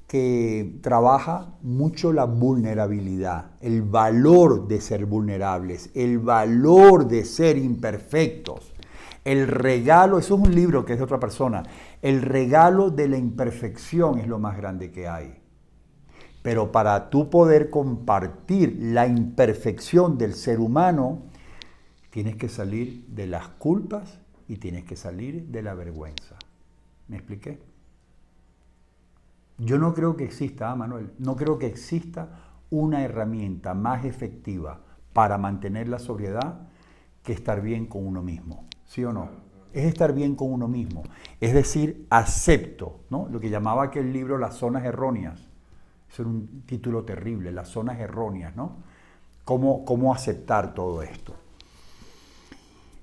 que trabaja mucho la vulnerabilidad, el valor de ser vulnerables, el valor de ser imperfectos, el regalo, eso es un libro que es de otra persona, el regalo de la imperfección es lo más grande que hay. Pero para tú poder compartir la imperfección del ser humano, tienes que salir de las culpas y tienes que salir de la vergüenza. ¿Me expliqué? Yo no creo que exista, Manuel, no creo que exista una herramienta más efectiva para mantener la sobriedad que estar bien con uno mismo. ¿Sí o no? Es estar bien con uno mismo. Es decir, acepto, ¿no? Lo que llamaba aquel libro Las zonas erróneas. Eso era un título terrible, Las zonas erróneas, ¿no? ¿Cómo aceptar todo esto?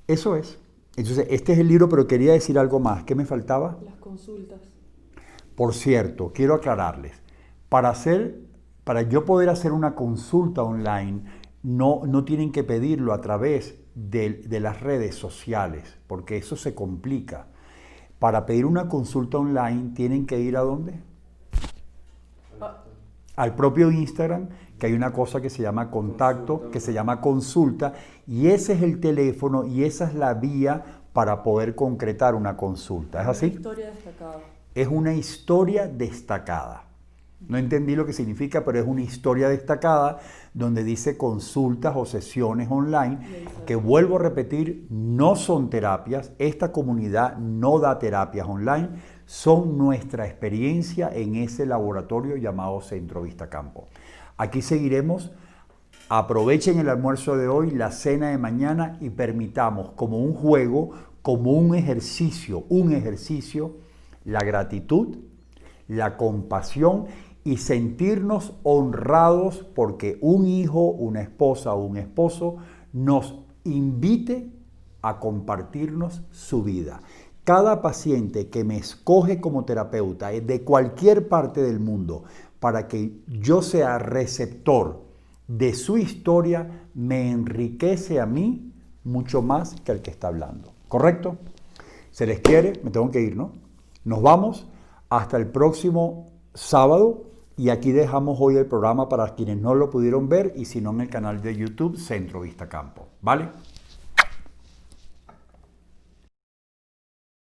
Eso es. Entonces, este es el libro, pero quería decir algo más. ¿Qué me faltaba? Las consultas. Por cierto, quiero aclararles, para yo poder hacer una consulta online, no tienen que pedirlo a través de las redes sociales, porque eso se complica. Para pedir una consulta online, tienen que ir ¿a dónde? Al propio Instagram, que hay una cosa que se llama contacto, que se llama consulta, y ese es el teléfono y esa es la vía para poder concretar una consulta. ¿Es así? Una historia destacada. Es una historia destacada. No entendí lo que significa, pero es una historia destacada donde dice consultas o sesiones online, que vuelvo a repetir, no son terapias. Esta comunidad no da terapias online, son nuestra experiencia en ese laboratorio llamado Centro Vista Campo. Aquí seguiremos. Aprovechen el almuerzo de hoy, la cena de mañana y permitamos como un juego, como un ejercicio, la gratitud, la compasión y sentirnos honrados porque un hijo, una esposa o un esposo nos invite a compartirnos su vida. Cada paciente que me escoge como terapeuta de cualquier parte del mundo para que yo sea receptor de su historia me enriquece a mí mucho más que el que está hablando. ¿Correcto? Se les quiere, me tengo que ir, ¿no? Nos vamos hasta el próximo sábado y aquí dejamos hoy el programa para quienes no lo pudieron ver y si no en el canal de YouTube Centro Vista Campo. ¿Vale?